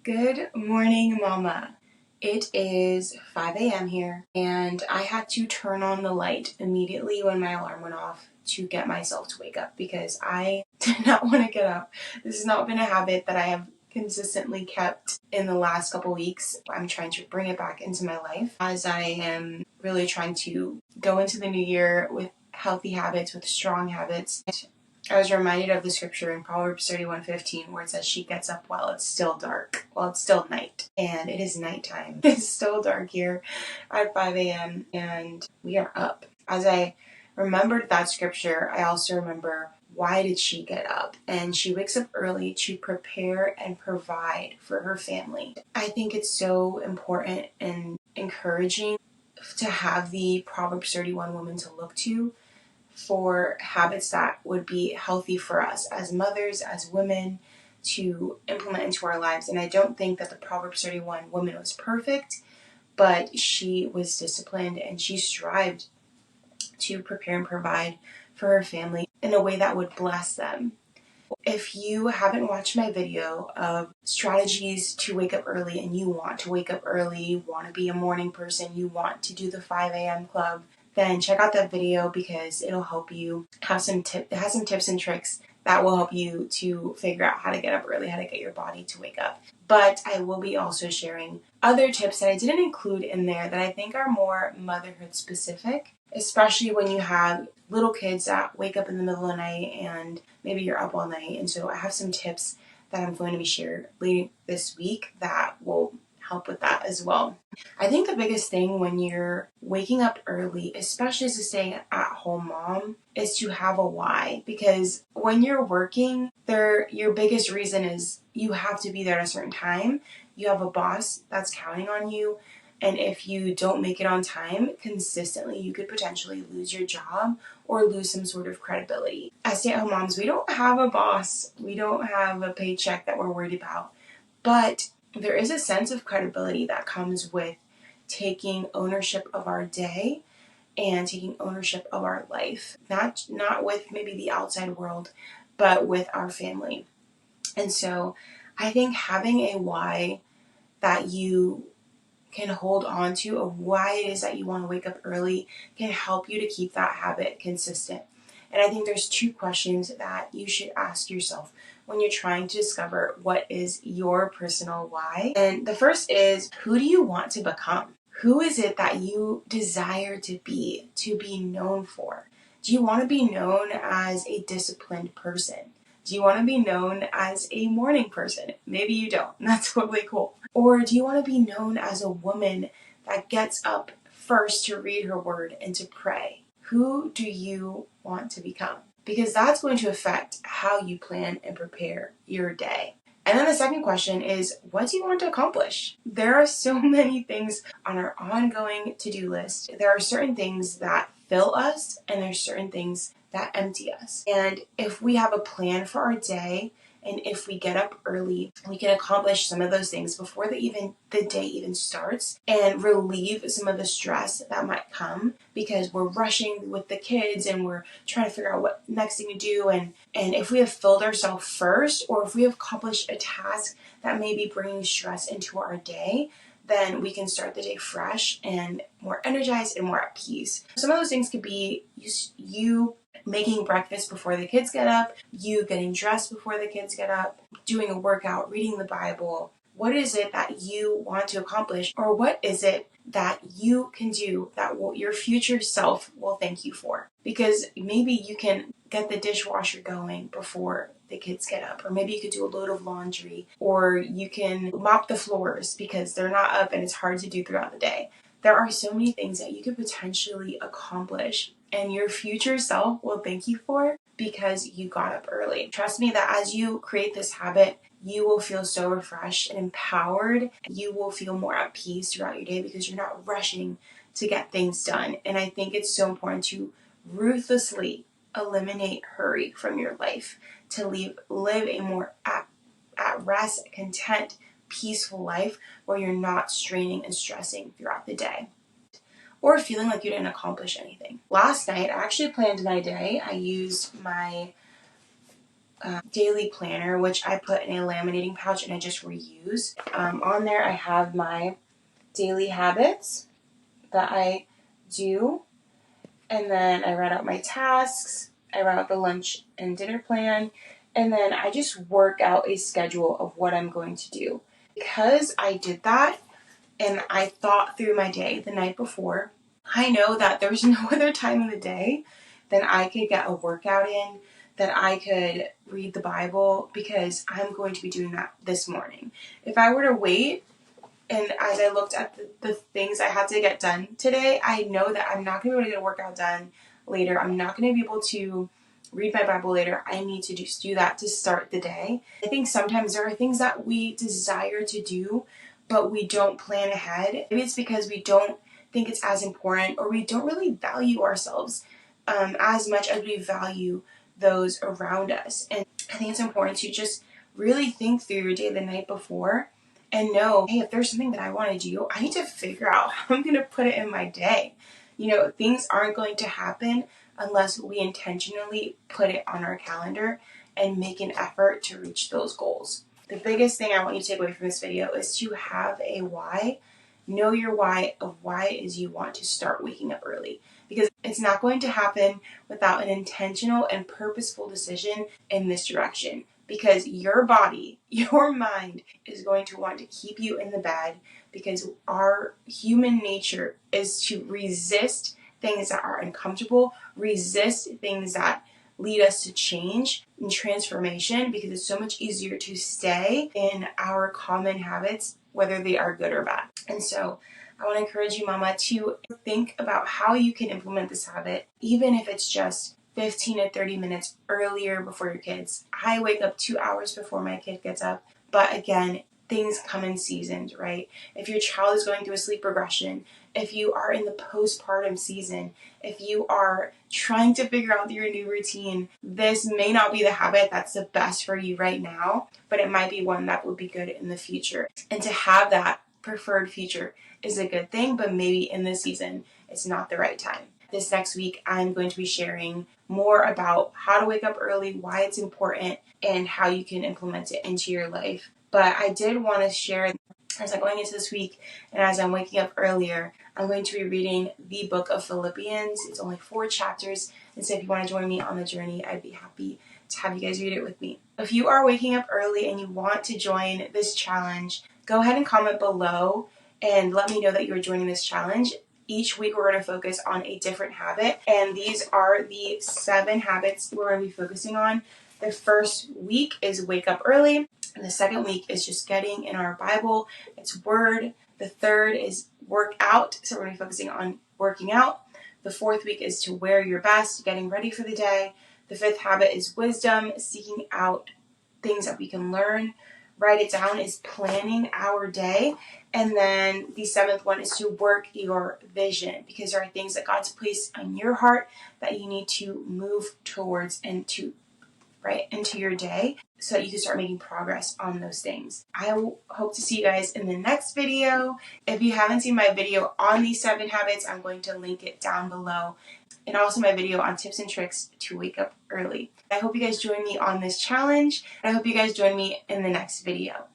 Good morning, Mama. It is 5 a.m. here, and I had to turn on the light immediately when my alarm went off to get myself to wake up because I did not want to get up. This has not been a habit that I have consistently kept in the last couple weeks. I'm trying to bring it back into my life as I am really trying to go into the new year with healthy habits, with strong habits. I was reminded of the scripture in Proverbs 31:15 where it says she gets up while it's still dark. Well, it's still night, and it is nighttime. It's still dark here at 5 a.m. and we are up. As I remembered that scripture, I also remember why did she get up? And she wakes up early to prepare and provide for her family. I think it's so important and encouraging to have the Proverbs 31 woman to look to for habits that would be healthy for us as mothers, as women, to implement into our lives. And I don't think that the Proverbs 31 woman was perfect, but she was disciplined and she strived to prepare and provide for her family in a way that would bless them. If you haven't watched my video of strategies to wake up early and you want to wake up early, you want to be a morning person, you want to do the 5 a.m. club, then check out that video because it'll help you have it has some tips and tricks that will help you to figure out how to get up early, how to get your body to wake up. But I will be also sharing other tips that I didn't include in there that I think are more motherhood specific, especially when you have little kids that wake up in the middle of the night and maybe you're up all night. And so I have some tips that I'm going to be sharing later this week that will help with that as well. I think the biggest thing when you're waking up early, especially as a stay-at-home mom, is to have a why. Because when you're working, your biggest reason is you have to be there at a certain time. You have a boss that's counting on you. And if you don't make it on time consistently, you could potentially lose your job or lose some sort of credibility. As stay-at-home moms, we don't have a boss. We don't have a paycheck that we're worried about. But there is a sense of credibility that comes with taking ownership of our day and taking ownership of our life. Not with maybe the outside world, but with our family. And so I think having a why that you can hold on to, of why it is that you want to wake up early, can help you to keep that habit consistent. And I think there's two questions that you should ask yourself when you're trying to discover what is your personal why. And the first is, who do you want to become? Who is it that you desire to be known for? Do you want to be known as a disciplined person? Do you want to be known as a morning person? Maybe you don't. That's totally cool. Or do you want to be known as a woman that gets up first to read her word and to pray? Who do you want to become? Because that's going to affect how you plan and prepare your day. And then the second question is, what do you want to accomplish? There are so many things on our ongoing to-do list. There are certain things that fill us, and there's certain things that empty us. And if we have a plan for our day, and if we get up early, we can accomplish some of those things before the day even starts and relieve some of the stress that might come because we're rushing with the kids and we're trying to figure out what next thing to do. And if we have filled ourselves first, or if we have accomplished a task that may be bringing stress into our day, then we can start the day fresh and more energized and more at peace. Some of those things could be you making breakfast before the kids get up, you getting dressed before the kids get up, doing a workout, reading the Bible. What is it that you want to accomplish, or what is it that you can do that your future self will thank you for? Because maybe you can get the dishwasher going before the kids get up, or maybe you could do a load of laundry, or you can mop the floors because they're not up and it's hard to do throughout the day. There are so many things that you could potentially accomplish and your future self will thank you for because you got up early. Trust me that as you create this habit, you will feel so refreshed and empowered. You will feel more at peace throughout your day because you're not rushing to get things done. And I think it's so important to ruthlessly eliminate hurry from your life, to live a more at rest, content, peaceful life where you're not straining and stressing throughout the day or feeling like you didn't accomplish anything. Last night, I actually planned my day. I used my daily planner, which I put in a laminating pouch and I just reuse. On there I have my daily habits that I do, and then I write out my tasks, I write out the lunch and dinner plan, and then I just work out a schedule of what I'm going to do. Because I did that and I thought through my day the night before, I know that there's no other time in the day than I could get a workout in, that I could read the Bible, because I'm going to be doing that this morning. If I were to wait, and as I looked at the things I had to get done today, I know that I'm not going to be able to get a workout done later. I'm not going to be able to read my Bible later. I need to just do that to start the day. I think sometimes there are things that we desire to do, but we don't plan ahead. Maybe it's because we don't think it's as important, or we don't really value ourselves as much as we value those around us. And I think it's important to just really think through your day the night before and know, hey, if there's something that I want to do, I need to figure out how I'm going to put it in my day. Things aren't going to happen unless we intentionally put it on our calendar and make an effort to reach those goals. The biggest thing I want you to take away from this video is to have a why. Know your why of why it is you want to start waking up early. Because it's not going to happen without an intentional and purposeful decision in this direction. Because your body, your mind is going to want to keep you in the bed, because our human nature is to resist things that are uncomfortable, resist things that lead us to change and transformation, because it's so much easier to stay in our common habits, whether they are good or bad. And so I want to encourage you, mama, to think about how you can implement this habit, even if it's just 15 to 30 minutes earlier before your kids. I wake up 2 hours before my kid gets up, but again, things come in seasons, right? If your child is going through a sleep regression, if you are in the postpartum season, if you are trying to figure out your new routine, this may not be the habit that's the best for you right now, but it might be one that would be good in the future. And to have that preferred future is a good thing, but maybe in this season, it's not the right time. This next week, I'm going to be sharing more about how to wake up early, why it's important, and how you can implement it into your life. But I did want to share, as I'm going into this week and as I'm waking up earlier, I'm going to be reading the book of Philippians. It's only 4 chapters, and so if you want to join me on the journey, I'd be happy to have you guys read it with me. If you are waking up early and you want to join this challenge, go ahead and comment below and let me know that you're joining this challenge. Each week we're going to focus on a different habit, and these are the 7 habits we're going to be focusing on. The first week is wake up early, and the second week is just getting in our Bible, it's word. The third is work out, so we're going to be focusing on working out. The fourth week is to wear your best, getting ready for the day. The fifth habit is wisdom, seeking out things that we can learn. Write it down is planning our day. And then the 7th one is to work your vision, because there are things that God's placed on your heart that you need to move towards and to into your day so that you can start making progress on those things. I hope to see you guys in the next video. If you haven't seen my video on these 7 habits, I'm going to link it down below, and also my video on tips and tricks to wake up early. I hope you guys join me on this challenge, and I hope you guys join me in the next video.